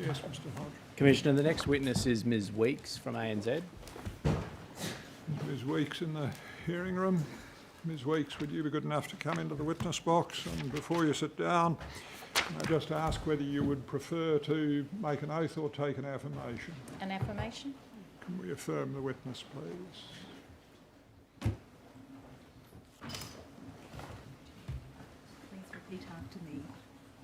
Yes, Mr. Hodge. Commissioner, the next witness is Ms Weeks from ANZ. Ms Weeks in the hearing room. Ms Weeks, would you be good enough to come into the witness box? And before you sit down, I just ask whether you would prefer to make an oath or take an affirmation. An affirmation? Can we affirm the witness, please? Please repeat after me.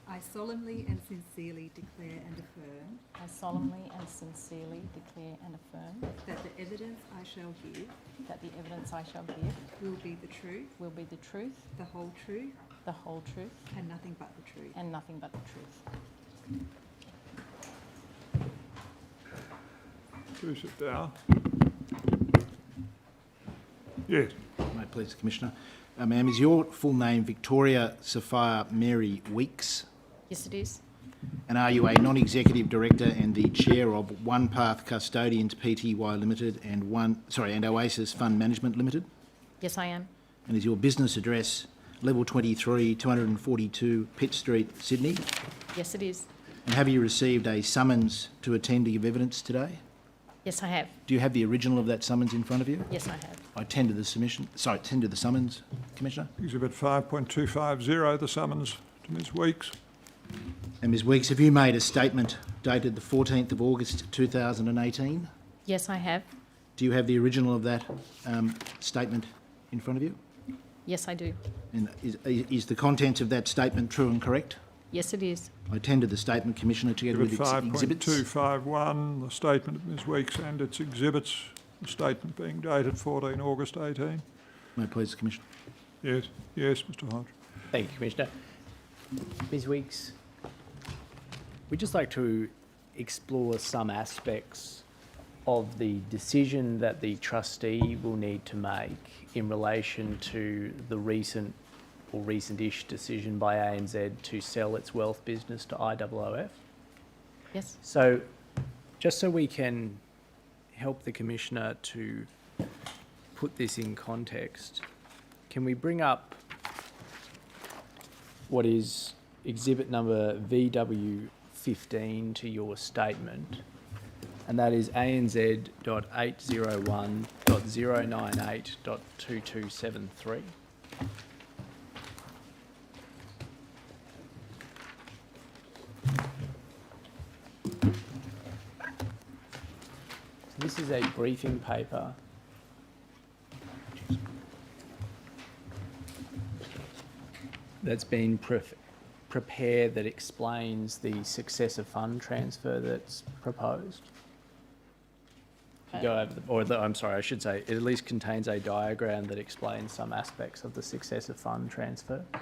I solemnly and sincerely declare and affirm I solemnly and sincerely declare and affirm that the evidence I shall give that the evidence I shall give will be the truth, will be the truth, the whole truth, the whole truth, and nothing but the truth. and nothing but the truth. Do sit down. Yes. May it please the Commissioner. Ma'am, is your full name Victoria Sophia Mary Weeks? Yes, it is. And are you a non-executive director and the chair of OnePath Custodians Pty Limited and Oasis Fund Management Limited? Yes, I am. And is your business address level 23, 242 Pitt Street, Sydney? Yes, it is. And have you received a summons to attend to give evidence today? Yes, I have. Do you have the original of that summons in front of you? Yes, I have. I tender the summons, Commissioner. Exhibit 5.250, the summons to Ms Weeks. And Ms Weeks, have you made a statement dated the 14th of August 2018? Yes, I have. Do you have the original of that statement in front of you? Yes, I do. And is the contents of that statement true and correct? Yes, it is. I tender the statement, Commissioner, together with Exhibit its exhibits. 5.251, the statement of Ms Weeks and its exhibits, the statement being dated 14 August 18. May it please the Commissioner. Yes, yes, Mr Hodge. Thank you, Commissioner. Ms Weeks, we'd just like to explore some aspects of the decision that the trustee will need to make in relation to the recent-ish decision by ANZ to sell its wealth business to IOOF. Yes. So, just so we can help the Commissioner to put this in context, can we bring up what is exhibit number VW15 to your statement, and that is ANZ.801.098.2273. This is a briefing paper that's been prepared that explains the successor fund transfer that's proposed. I should say, it at least contains a diagram that explains some aspects of the successor fund transfer. If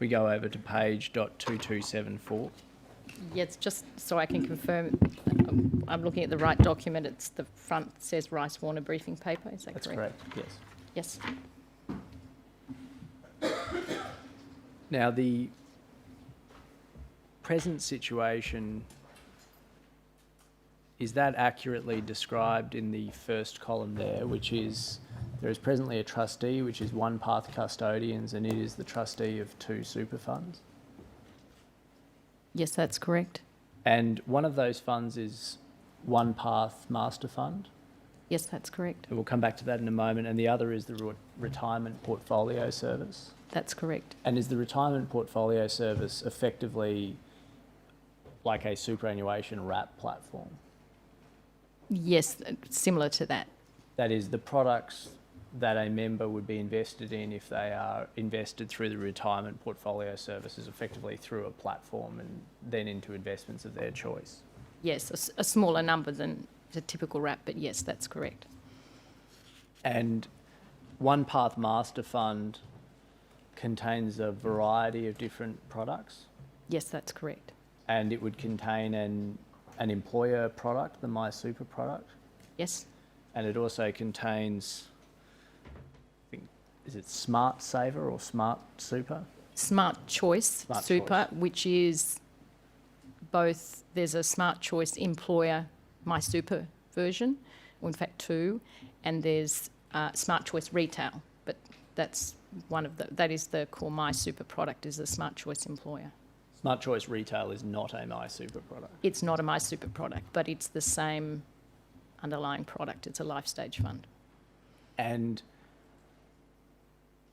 we go over to page .2274. Yes, just so I can confirm, I'm looking at the right document. It's the front says Rice Warner briefing paper. Is that That's correct? correct, yes. Yes. Now, the present situation, is that accurately described in the first column there, which is there is presently a trustee, which is OnePath Custodians, and it is the trustee of 2 super funds? Yes, that's correct. And one of those funds is OnePath Master Fund. Yes, that's correct. And we'll come back to that in a moment. And the other is the Retirement Portfolio Service. That's correct. And is the Retirement Portfolio Service effectively like a superannuation wrap platform? Yes, similar to that. That is, the products that a member would be invested in if they are invested through the Retirement Portfolio Services, effectively through a platform and then into investments of their choice. Yes, a smaller number than the typical wrap, but yes, that's correct. And OnePath Master Fund contains a variety of different products? Yes, that's correct. And it would contain an employer product, the MySuper product? Yes. And it also contains, I think, is it Smart Saver or Smart Super? Smart Choice Smart Super, Choice. which is both, there's a Smart Choice Employer MySuper version, or in fact 2, and there's Smart Choice Retail, but that's one of the, that is the core MySuper product, is the Smart Choice Employer. Smart Choice Retail is not a MySuper product. It's not a MySuper product, but it's the same underlying product. It's a life stage fund. And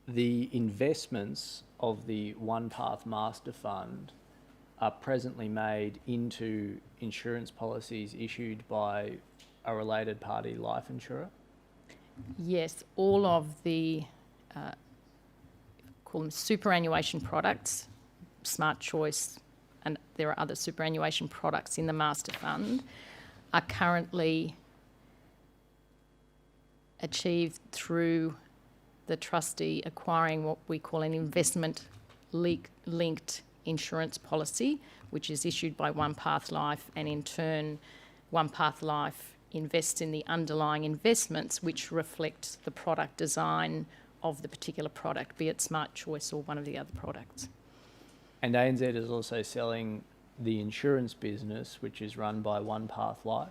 the investments of the OnePath Master Fund are presently made into insurance policies issued by a related party life insurer? Yes, all of the, call them superannuation products, Smart Choice, and there are other superannuation products in the Master Fund, are currently achieved through the trustee acquiring what we call an investment-linked insurance policy, which is issued by OnePath Life, and in turn, OnePath Life invests in the underlying investments which reflect the product design of the particular product, be it Smart Choice or one of the other products. And ANZ is also selling the insurance business, which is run by OnePath Life,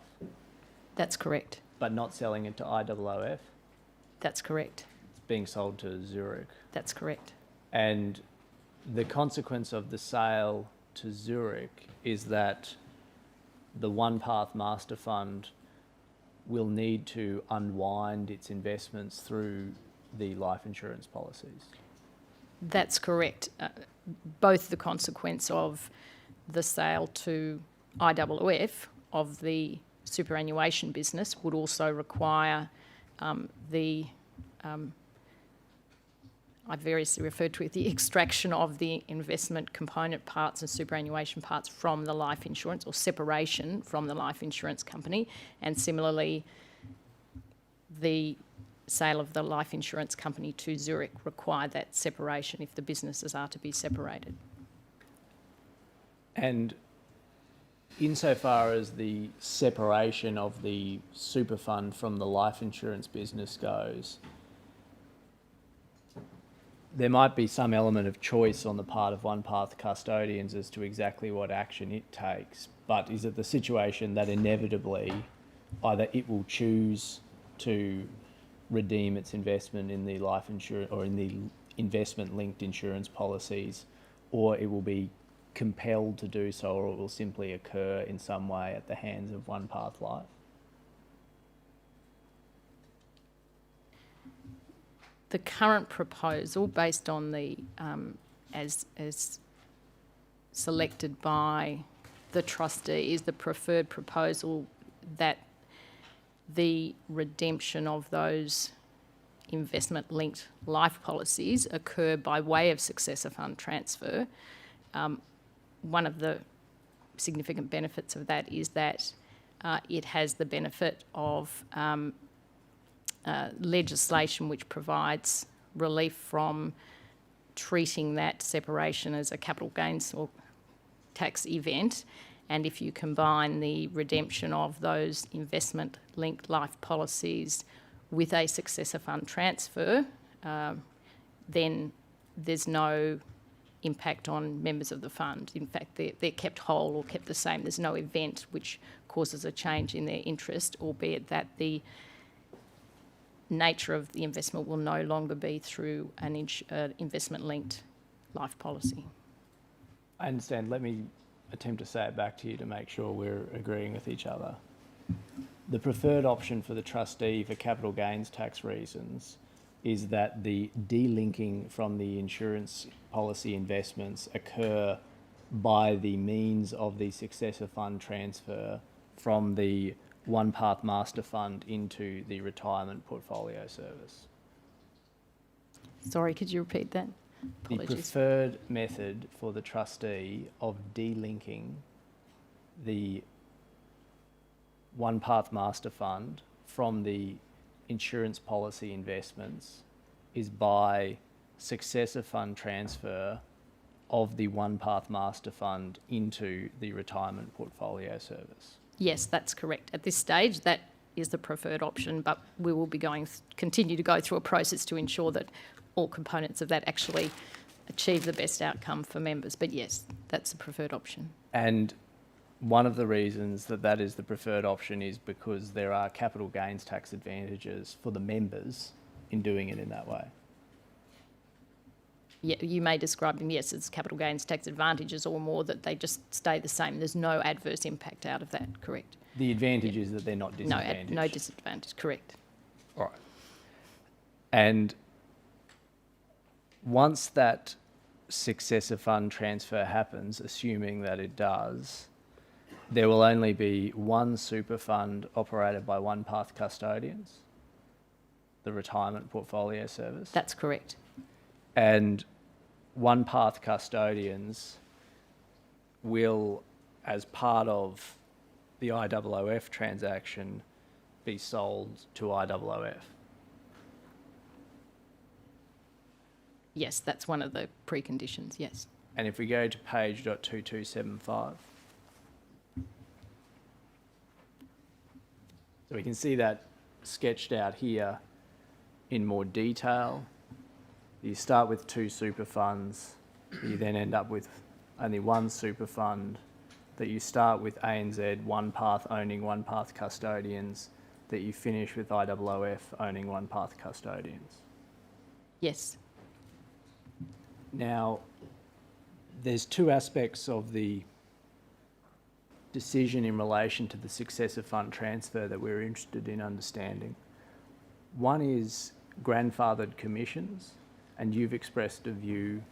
That's correct. but not selling it to IOOF. That's correct. It's being sold to Zurich. That's correct. And the consequence of the sale to Zurich is that the OnePath Master Fund will need to unwind its investments through the life insurance policies. That's correct. Both the consequence of the sale to IOOF of the superannuation business would also require I variously referred to it, the extraction of the investment component parts and superannuation parts from the life insurance, or separation from the life insurance company, and similarly the sale of the life insurance company to Zurich require that separation if the businesses are to be separated. And insofar as the separation of the super fund from the life insurance business goes, there might be some element of choice on the part of OnePath Custodians as to exactly what action it takes, but is it the situation that inevitably either it will choose to redeem its investment in the life insurance or in the investment-linked insurance policies, or it will be compelled to do so, or it will simply occur in some way at the hands of OnePath Life? The current proposal, based on the as selected by the trustee, is the preferred proposal that the redemption of those investment-linked life policies occur by way of successor fund transfer. One of the significant benefits of that is that it has the benefit of legislation which provides relief from treating that separation as a capital gains or tax event. And if you combine the redemption of those investment-linked life policies with a successor fund transfer, then there's no impact on members of the fund. In fact, they're kept whole or kept the same. There's no event which causes a change in their interest, albeit that the nature of the investment will no longer be through an investment-linked life policy. I understand. Let me attempt to say it back to you to make sure we're agreeing with each other. The preferred option for the trustee for capital gains tax reasons is that the delinking from the insurance policy investments occur by the means of the successor fund transfer from the OnePath Master Fund into the retirement portfolio service. Sorry, could you repeat that? The Apologies. preferred method for the trustee of delinking the OnePath Master Fund from the insurance policy investments is by successor fund transfer of the OnePath Master Fund into the retirement portfolio service. Yes, that's correct. At this stage, that is the preferred option, but we will be continue to go through a process to ensure that all components of that actually achieve the best outcome for members. But yes, that's the preferred option. And one of the reasons that that is the preferred option is because there are capital gains tax advantages for the members in doing it in that way. Yeah, you may describe them, yes, as capital gains tax advantages or more, that they just stay the same. There's no adverse impact out of that, correct? The advantage is that they're not No, disadvantaged. no disadvantage, correct. All right. And once that successor fund transfer happens, assuming that it does, there will only be one super fund operated by OnePath Custodians, the retirement portfolio service. That's correct. And OnePath Custodians will, as part of the IOOF transaction, be sold to IOOF. Yes, that's one of the preconditions, yes. And if we go to page .2275, so we can see that sketched out here in more detail. You start with 2 super funds, you then end up with only 1 super fund, that you start with ANZ, OnePath owning OnePath Custodians, that you finish with IOOF owning OnePath Custodians. Yes, Now, there's 2 aspects of the decision in relation to the successor fund transfer that we're interested in understanding. One is grandfathered commissions, and you've expressed a view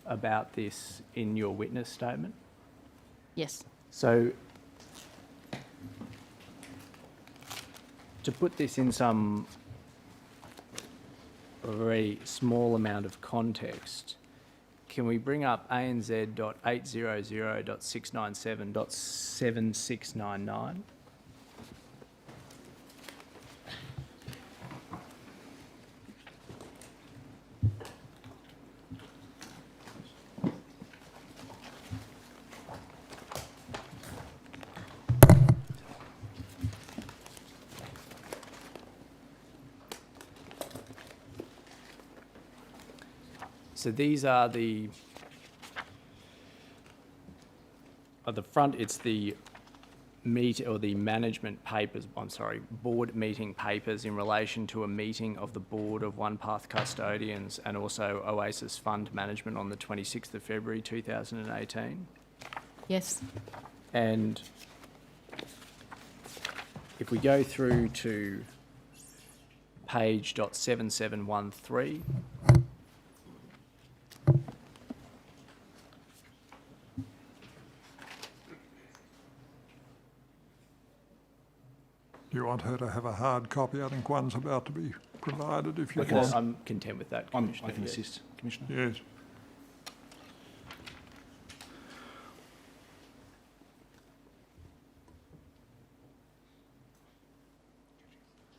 about this in your witness statement. yes, So, to put this in some very small amount of context, can we bring up ANZ.800.697.7699? So these are at the front, it's the management papers, board meeting papers in relation to a meeting of the board of OnePath Custodians and also Oasis Fund Management on the 26th of February 2018. yes, And if we go through to page .7713, Do you want her to have a hard copy? I think one's about to be provided if you Okay, want. I'm content with that, I Commissioner. can yes. assist, Commissioner. Yes.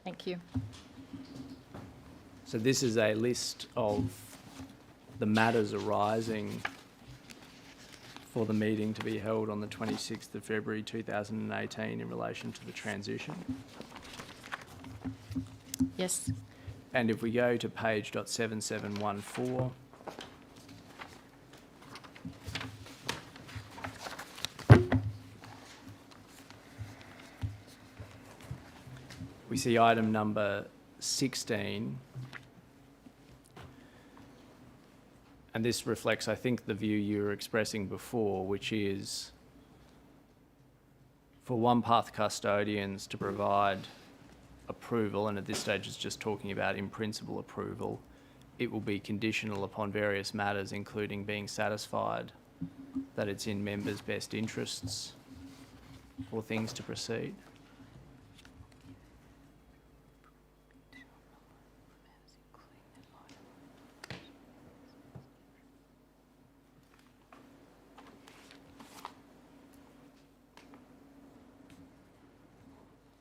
thank you. So this is a list of the matters arising for the meeting to be held on the 26th of February 2018 in relation to the transition. Yes, And if we go to page .7714, we see item number 16, and this reflects, I think, the view you were expressing before, which is for OnePath Custodians to provide approval, and at this stage it's just talking about in principle approval, it will be conditional upon various matters, including being satisfied that it's in members' best interests for things to proceed.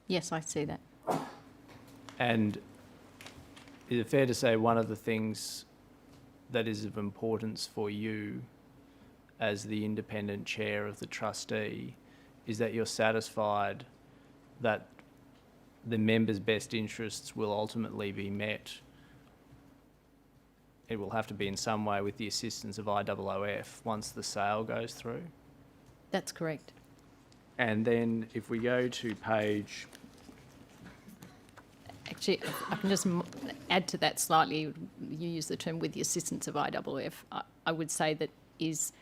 yes, I see that. And is it fair to say one of the things that is of importance for you as the independent chair of the trustee is that you're satisfied that the members' best interests will ultimately be met? It will have to be in some way with the assistance of IOOF once the sale goes through. That's correct. And then if we go to page, Actually, I can just add to that slightly. you use the term with the assistance of IOOF, I would say that is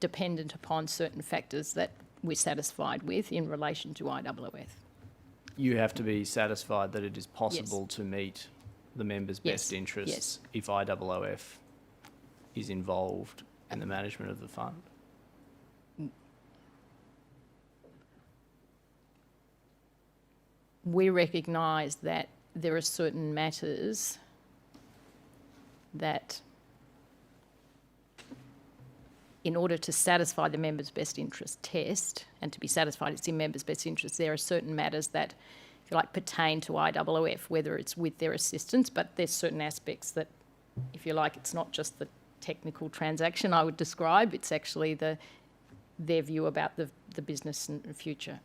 dependent upon certain factors that we're satisfied with in relation to IOOF. You have to be satisfied that it is possible to meet the members' best Yes, interests yes. if IOOF is involved in the management of the fund. We recognise that there are certain matters that, in order to satisfy the members' best interest test, and to be satisfied it's in members' best interest, there are certain matters that, if you like, pertain to IOOF, whether it's with their assistance, but there's certain aspects that, if you like, it's not just the technical transaction I would describe, it's actually their view about the business and the future.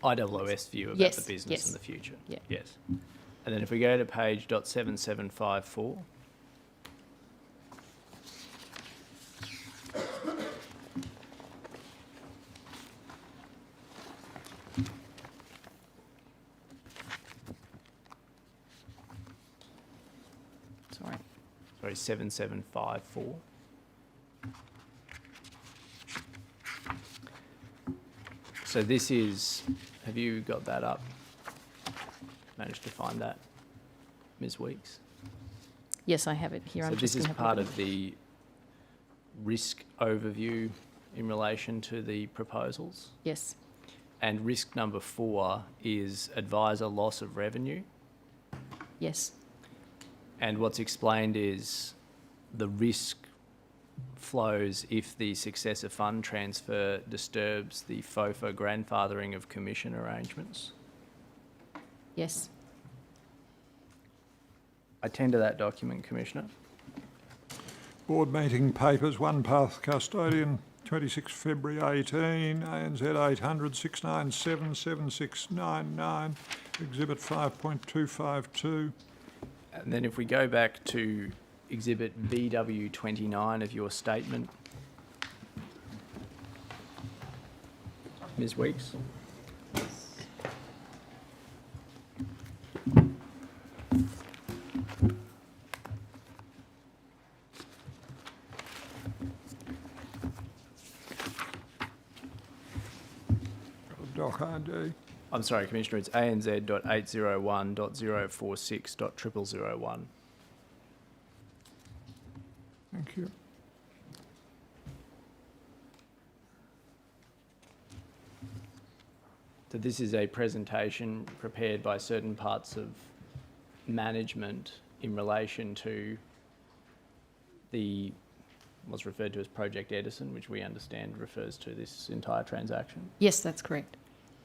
IOOF's view about Yes, the business yes. and the future. Yeah. Yes. And then if we go to page .7754, sorry, 7754. So this is, have you got that up? Managed to find that, Ms. Weeks? Yes, I have it here. So I'm this just is gonna have a part look of the risk overview in relation to the proposals. at- Yes, And risk number 4 is advisor loss of revenue. yes, And what's explained is the risk flows if the successor fund transfer disturbs the FOFA grandfathering of commission arrangements. yes. I tender that document, Commissioner. Board meeting papers, OnePath Custodian, 26 February 18, ANZ 800 697 7699, Exhibit 5.252. And then if we go back to Exhibit BW29 of your statement, Ms. Weeks. Doc ID. I'm sorry, Commissioner, it's ANZ.801.046.0001. Thank you. So this is a presentation prepared by certain parts of management in relation to what's referred to as Project Edison, which we understand refers to this entire transaction. Yes, that's correct.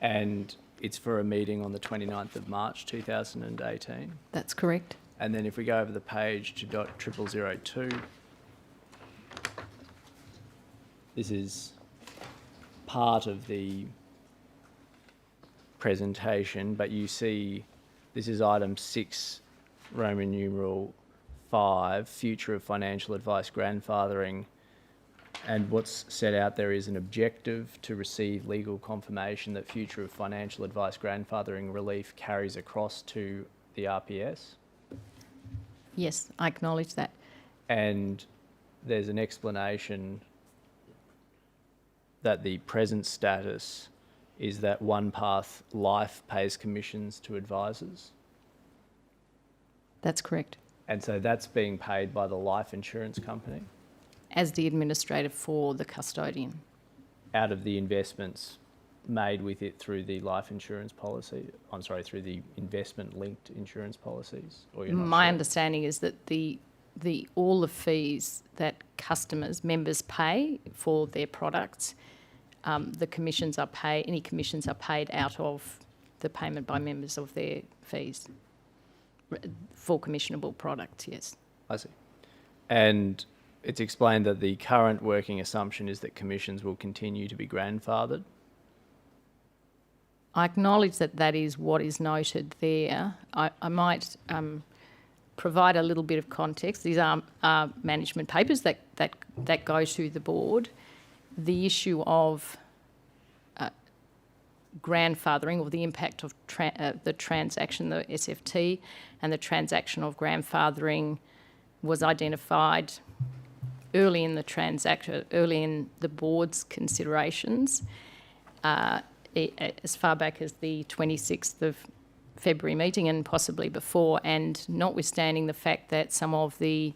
And it's for a meeting on the 29th of March 2018. That's correct. And then if we go over the page to .0002, this is part of the presentation, but you see this is item 6, Roman numeral 5, future of financial advice grandfathering. And what's set out there is an objective to receive legal confirmation that future of financial advice grandfathering relief carries across to the RPS. Yes, I acknowledge that. And there's an explanation that the present status is that OnePath Life pays commissions to advisors. That's correct. And so that's being paid by the life insurance company As the administrator for the custodian. out of the investments made with it through the life insurance policy, through the investment-linked insurance policies? Or you're not My sure? understanding is that all the fees that members pay for their products, the commissions are paid, any commissions are paid out of the payment by members of their fees for commissionable products, yes. I see. And it's explained that the current working assumption is that commissions will continue to be grandfathered. I acknowledge that that is what is noted there. I might provide a little bit of context. These are management papers that go to the board. The issue of grandfathering, or the impact of the transaction, the SFT, and the transaction of grandfathering was identified early in the transaction, early in the board's considerations, as far back as the 26th of February meeting and possibly before, and notwithstanding the fact that some of the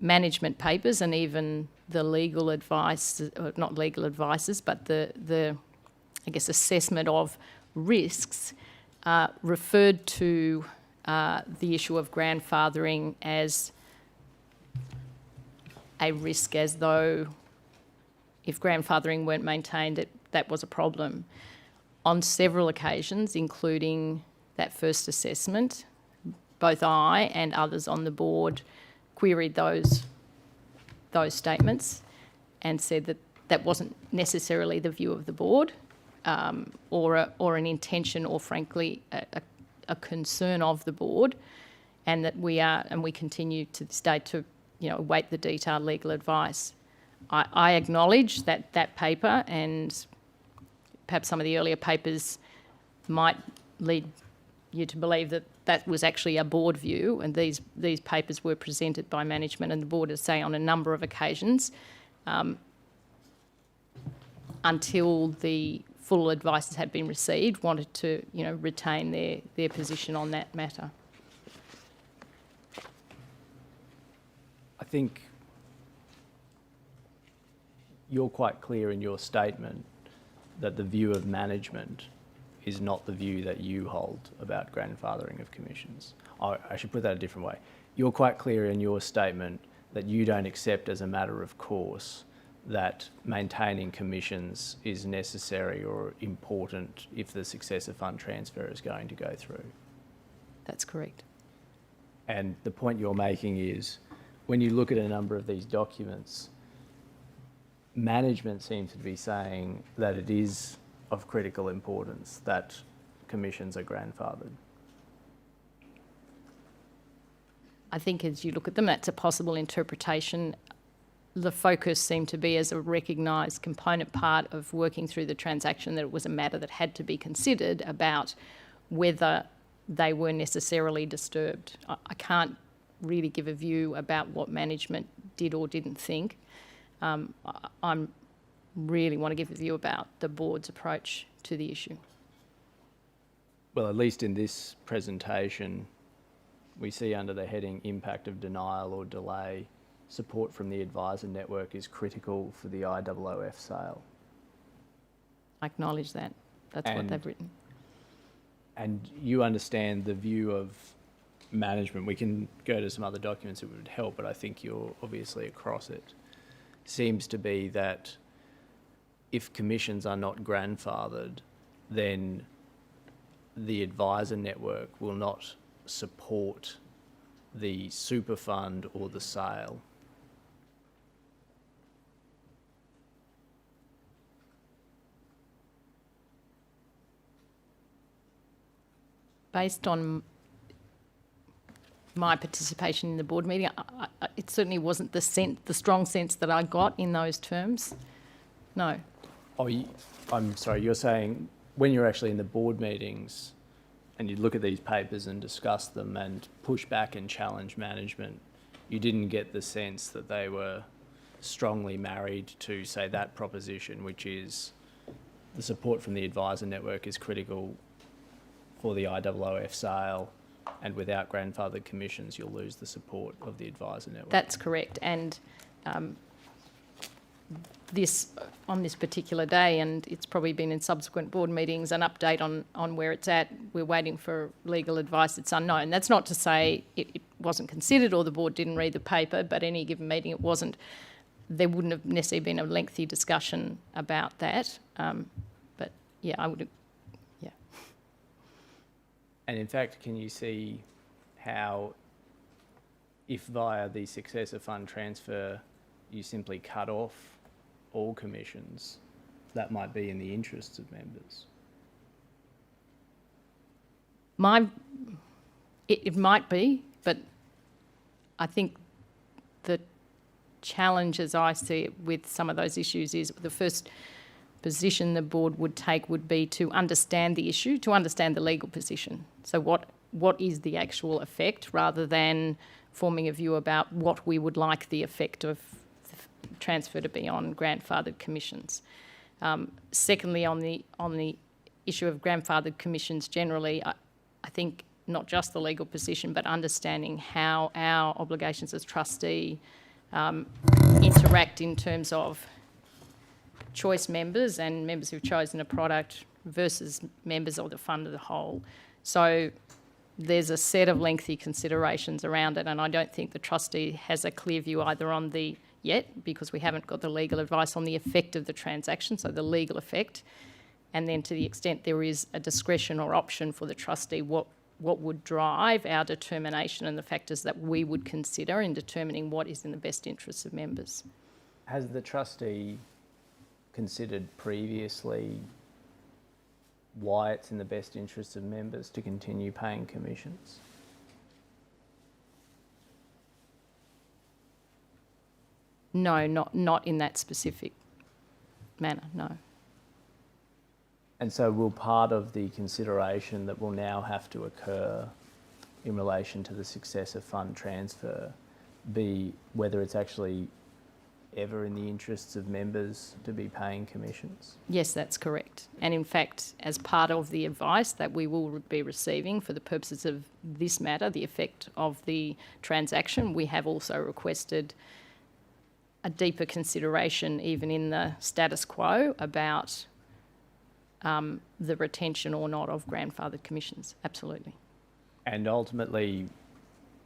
management papers and even the legal advice, not legal advices, but the I guess assessment of risks referred to the issue of grandfathering as a risk, as though if grandfathering weren't maintained, that was a problem. On several occasions, including that first assessment, both I and others on the board queried those statements and said that that wasn't necessarily the view of the board, or an intention, or frankly a concern of the board, and that we continue to this day to await the detailed legal advice. I acknowledge that paper, and perhaps some of the earlier papers might lead you to believe that was actually a board view, and these papers were presented by management and the board, as say, on a number of occasions, until the full advices had been received, wanted to retain their position on that matter. I think you're quite clear in your statement that the view of management is not the view that you hold about grandfathering of commissions. I should put that a different way. You're quite clear in your statement that you don't accept as a matter of course that maintaining commissions is necessary or important if the successor fund transfer is going to go through. That's correct. And the point you're making is, when you look at a number of these documents, management seems to be saying that it is of critical importance that commissions are grandfathered. I think as you look at them, that's a possible interpretation. The focus seemed to be as a recognised component part of working through the transaction, that it was a matter that had to be considered about whether they were necessarily disturbed. I can't really give a view about what management did or didn't think. I really want to give a view about the board's approach to the issue. Well, at least in this presentation, we see under the heading impact of denial or delay, support from the advisor network is critical for the IOOF sale. I acknowledge that. That's what they've written. And you understand the view of management. We can go to some other documents that would help, but I think you're obviously across it. Seems to be that if commissions are not grandfathered, then the advisor network will not support the super fund or the sale. Based on my participation in the board meeting, it certainly wasn't the strong sense that I got in those terms. No. Oh, I'm sorry, you're saying when you're actually in the board meetings and you look at these papers and discuss them and push back and challenge management, you didn't get the sense that they were strongly married to, say, that proposition, which is the support from the advisor network is critical for the IOOF sale, and without grandfathered commissions, you'll lose the support of the advisor network. That's correct. And on this particular day, and it's probably been in subsequent board meetings, an update on where it's at. We're waiting for legal advice. It's unknown. That's not to say it wasn't considered or the board didn't read the paper, but any given meeting it wasn't. There wouldn't have necessarily been a lengthy discussion about that. But yeah, I would. Yeah. And in fact, can you see how, if via the successor fund transfer you simply cut off all commissions, that might be in the interests of members? It might be, but I think the challenge as I see it with some of those issues is the first position the board would take would be to understand the issue, to understand the legal position. So what is the actual effect, rather than forming a view about what we would like the effect of the transfer to be on grandfathered commissions. Secondly, on the issue of grandfathered commissions generally, I think not just the legal position, but understanding how our obligations as trustee interact in terms of choice members and members who've chosen a product versus members of the fund as a whole. So there's a set of lengthy considerations around it, and I don't think the trustee has a clear view either on the yet, because we haven't got the legal advice on the effect of the transaction, so the legal effect, and then to the extent there is a discretion or option for the trustee, what would drive our determination and the factors that we would consider in determining what is in the best interests of members. Has the trustee considered previously why it's in the best interests of members to continue paying commissions? No, not in that specific manner, no. And so will part of the consideration that will now have to occur in relation to the successor fund transfer be whether it's actually ever in the interests of members to be paying commissions? Yes, that's correct. And in fact, as part of the advice that we will be receiving for the purposes of this matter, the effect of the transaction, we have also requested a deeper consideration, even in the status quo, about the retention or not of grandfathered commissions. Absolutely. And ultimately,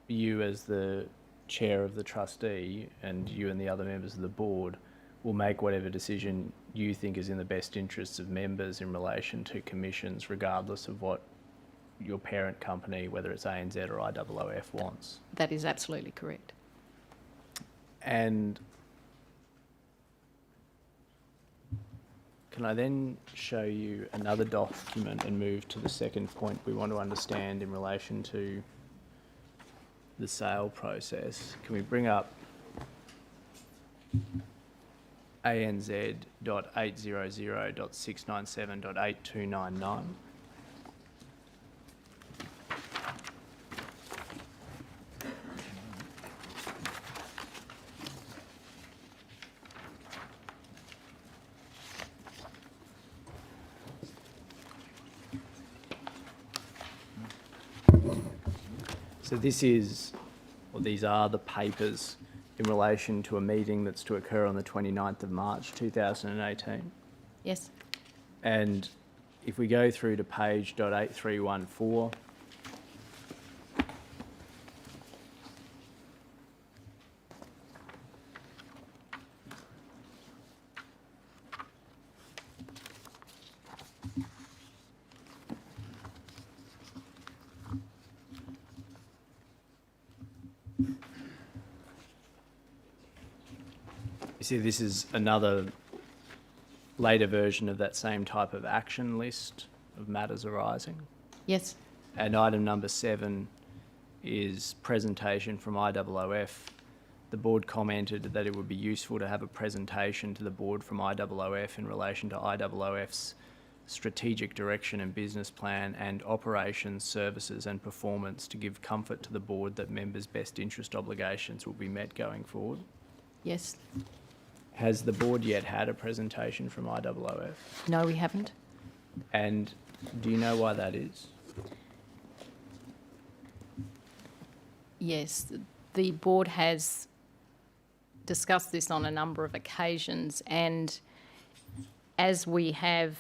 you as the chair of the trustee and you and the other members of the board will make whatever decision you think is in the best interests of members in relation to commissions, regardless of what your parent company, whether it's ANZ or IOOF, wants. That is absolutely correct. And can I then show you another document and move to the second point we want to understand in relation to the sale process? Can we bring up ANZ.800.697.8299? So these are the papers in relation to a meeting that's to occur on the 29th of March 2018. Yes. And if we go through to page .8314, you see this is another later version of that same type of action list of matters arising. Yes. And item number 7 is presentation from IOOF. The board commented that it would be useful to have a presentation to the board from IOOF in relation to IOOF's strategic direction and business plan and operations, services and performance to give comfort to the board that members' best interest obligations will be met going forward. Yes. Has the board yet had a presentation from IOOF? No, we haven't. And do you know why that is? Yes, the board has discussed this on a number of occasions, and as we have,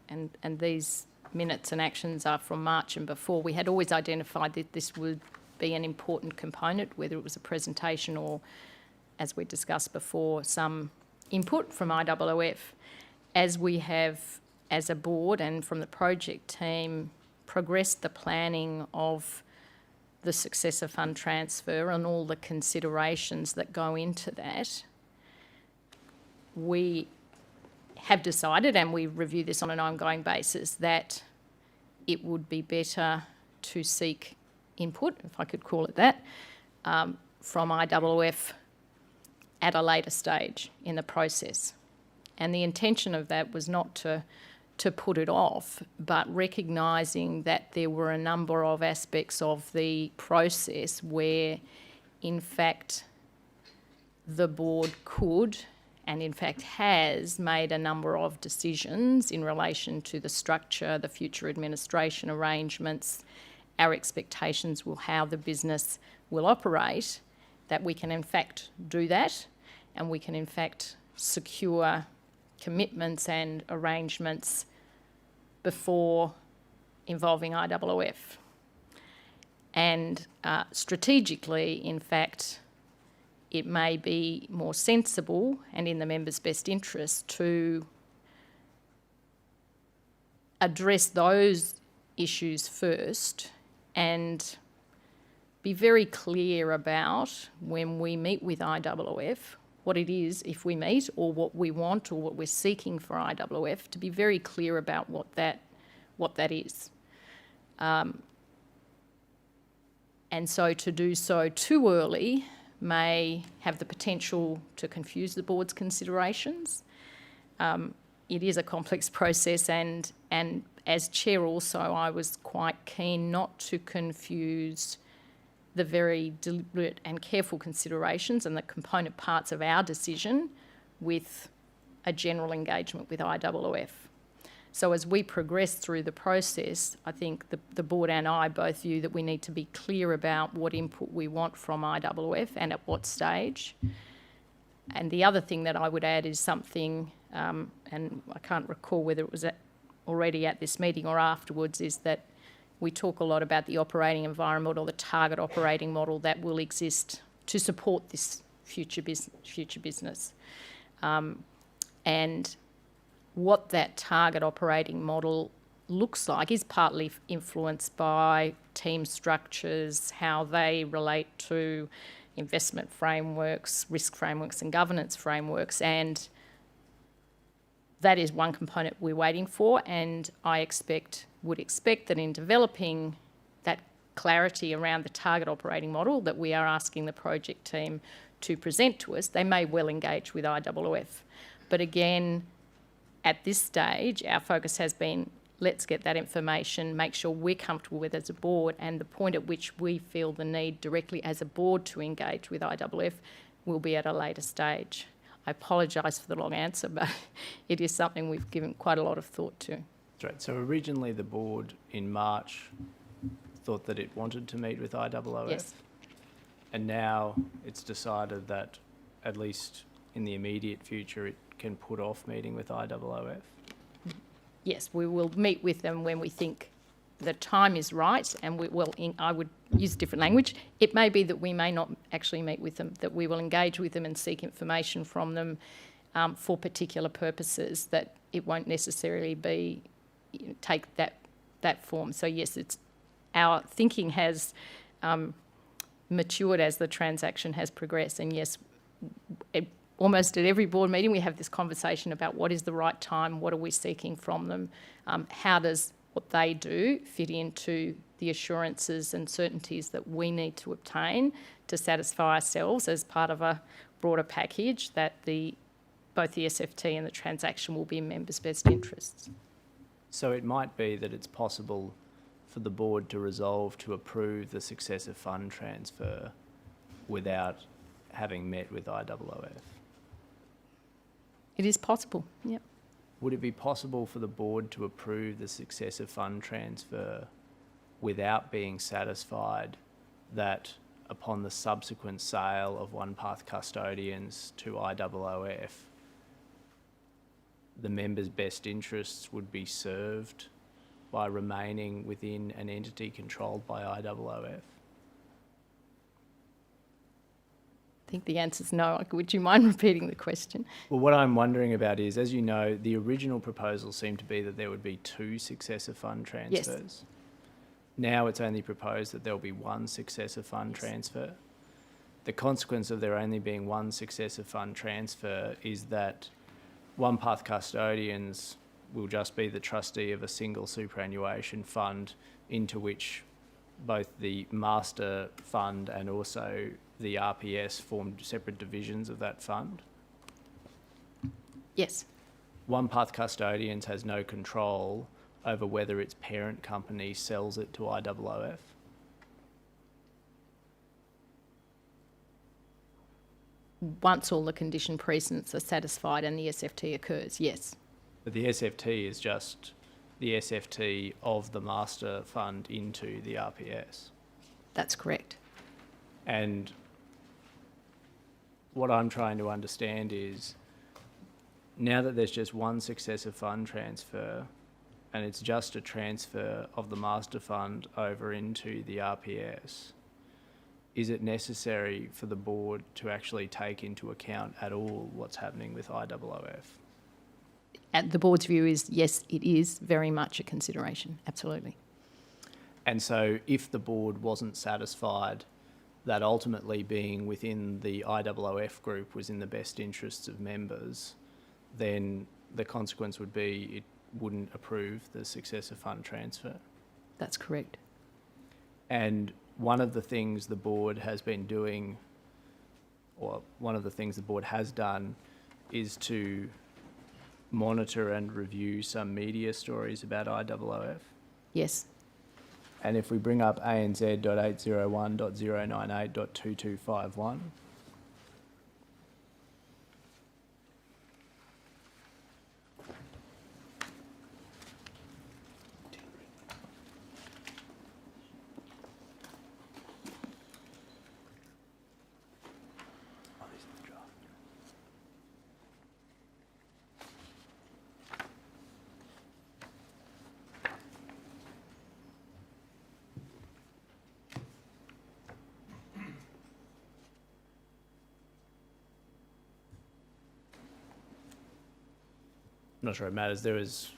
and these minutes and actions are from March and before, we had always identified that this would be an important component, whether it was a presentation or, as we discussed before, some input from IOOF. As we have, as a board and from the project team, progressed the planning of the successor fund transfer and all the considerations that go into that, we have decided, and we review this on an ongoing basis, that it would be better to seek input, if I could call it that, from IOOF at a later stage in the process. And the intention of that was not to put it off, but recognising that there were a number of aspects of the process where, in fact, the board could and in fact has made a number of decisions in relation to the structure, the future administration arrangements, our expectations will how the business will operate, that we can in fact do that and we can in fact secure commitments and arrangements before involving IOOF. And strategically, in fact, it may be more sensible and in the members' best interest to address those issues first and be very clear about when we meet with IOOF what it is, if we meet, or what we want or what we're seeking for IOOF, to be very clear about what that is. And so to do so too early may have the potential to confuse the board's considerations. It is a complex process and as chair also I was quite keen not to confuse the very deliberate and careful considerations and the component parts of our decision with a general engagement with IOOF. So as we progress through the process, I think the board and I both view that we need to be clear about what input we want from IOOF and at what stage. And the other thing that I would add is something, and I can't recall whether it was already at this meeting or afterwards, is that we talk a lot about the operating environment or the target operating model that will exist to support this future business. And what that target operating model looks like is partly influenced by team structures, how they relate to investment frameworks, risk frameworks and governance frameworks, and that is one component we're waiting for, and I would expect that in developing that clarity around the target operating model that we are asking the project team to present to us, they may well engage with IOOF. But again, at this stage, our focus has been, let's get that information, make sure we're comfortable with it as a board, and the point at which we feel the need directly as a board to engage with IOOF will be at a later stage. I apologise for the long answer, but it is something we've given quite a lot of thought to. That's right. So originally the board in March thought that it wanted to meet with IOOF. Yes. And now it's decided that at least in the immediate future it can put off meeting with IOOF. Yes, we will meet with them when we think the time is right, and I would use different language. It may be that we may not actually meet with them, that we will engage with them and seek information from them for particular purposes, that it won't necessarily be take that form. So yes, it's our thinking has matured as the transaction has progressed, and yes, almost at every board meeting we have this conversation about what is the right time, what are we seeking from them, how does what they do fit into the assurances and certainties that we need to obtain to satisfy ourselves as part of a broader package that both the SFT and the transaction will be in members' best interests. So it might be that it's possible for the board to resolve to approve the successive fund transfer without having met with IOOF. It is possible, yep. Would it be possible for the board to approve the successive fund transfer without being satisfied that upon the subsequent sale of OnePath Custodians to IOOF, the members' best interests would be served by remaining within an entity controlled by IOOF? I think the answer is no. Would you mind repeating the question? Well, what I'm wondering about is, as you know, the original proposal seemed to be that there would be 2 successive fund transfers. Yes. Now it's only proposed that there will be 1 successive fund transfer. The consequence of there only being 1 successive fund transfer is that OnePath Custodians will just be the trustee of a single superannuation fund into which both the master fund and also the RPS formed separate divisions of that fund. Yes. OnePath Custodians has no control over whether its parent company sells it to IOOF. Once all the condition precedents are satisfied and the SFT occurs, yes. But the SFT is just the SFT of the master fund into the RPS. That's correct. And what I'm trying to understand is, now that there's just one successive fund transfer, and it's just a transfer of the master fund over into the RPS, is it necessary for the board to actually take into account at all what's happening with IOOF? The board's view is, yes, it is very much a consideration, absolutely. And so if the board wasn't satisfied that ultimately being within the IOOF group was in the best interests of members, then the consequence would be it wouldn't approve the successive fund transfer. That's correct. And one of the things the board has been doing, or one of the things the board has done, is to monitor and review some media stories about IOOF. Yes. And if we bring up ANZ.801.098.2251, I'm not sure it matters. There is,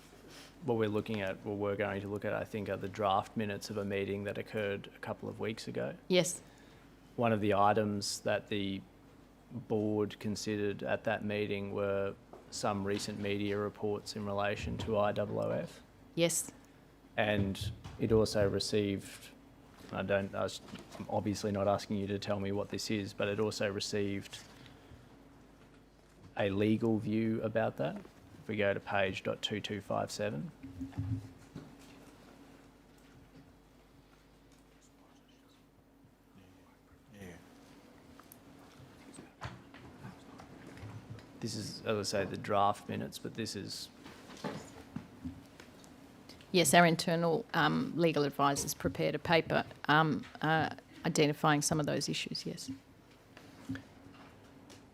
what we're looking at, what we're going to look at, I think, are the draft minutes of a meeting that occurred a couple of weeks ago. Yes. One of the items that the board considered at that meeting were some recent media reports in relation to IOOF. Yes. And it also received, I'm obviously not asking you to tell me what this is, but it also received a legal view about that. If we go to page .2257. This is, as I say, the draft minutes, but this is... Yes, our internal legal advisors prepared a paper identifying some of those issues, yes.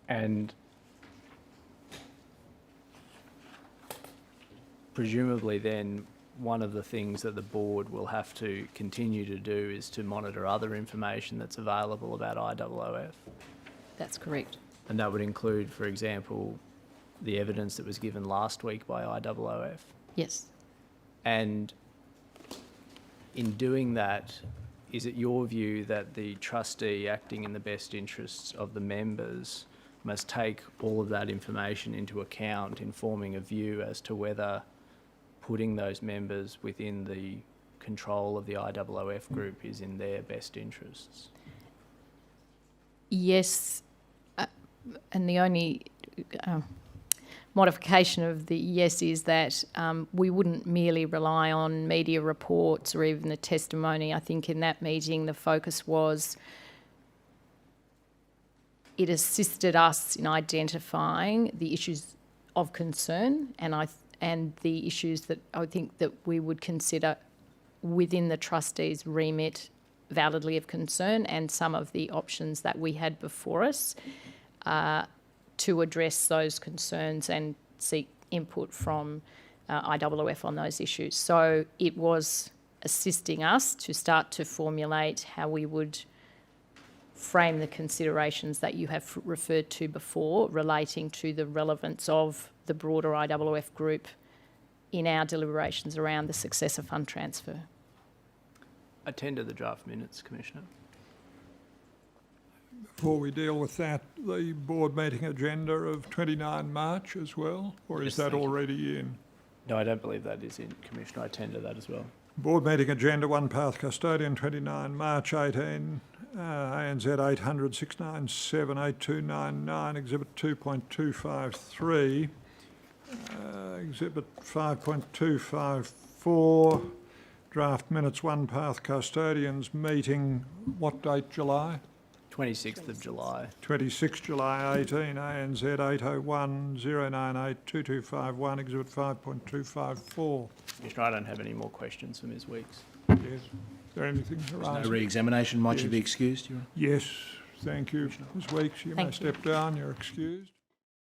And presumably then one of the things that the board will have to continue to do is to monitor other information that's available about IOOF. That's correct. And that would include, for example, the evidence that was given last week by IOOF. Yes. And in doing that, is it your view that the trustee acting in the best interests of the members must take all of that information into account in forming a view as to whether putting those members within the control of the IOOF group is in their best interests? Yes, and the only modification of the yes is that we wouldn't merely rely on media reports or even the testimony. I think in that meeting the focus was it assisted us in identifying the issues of concern and the issues that I think that we would consider within the trustees' remit validly of concern, and some of the options that we had before us to address those concerns and seek input from IOOF on those issues. So it was assisting us to start to formulate how we would frame the considerations that you have referred to before relating to the relevance of the broader IOOF group in our deliberations around the successor fund transfer. I tender the draft minutes, Commissioner. Before we deal with that, the board meeting agenda of 29 March as well, or Yes, is that thank you. already in? No, I don't believe that is in, Commissioner. I tender that as well. Board meeting agenda, OnePath Custodian, 29 March 18, ANZ 800 697 8299, Exhibit 2.253. Exhibit 5.254, draft minutes, OnePath Custodians meeting, what date, July? 26th of July. 26 July 18, ANZ 801 098 2251, exhibit 5.254. Commissioner, I don't have any more questions for Ms Weeks. Yes. Is there anything to No raise? re-examination. Might you Yes. be excused, Your Honour? Yes, thank you. Ms Weeks, you may Thank you. step down, you're excused.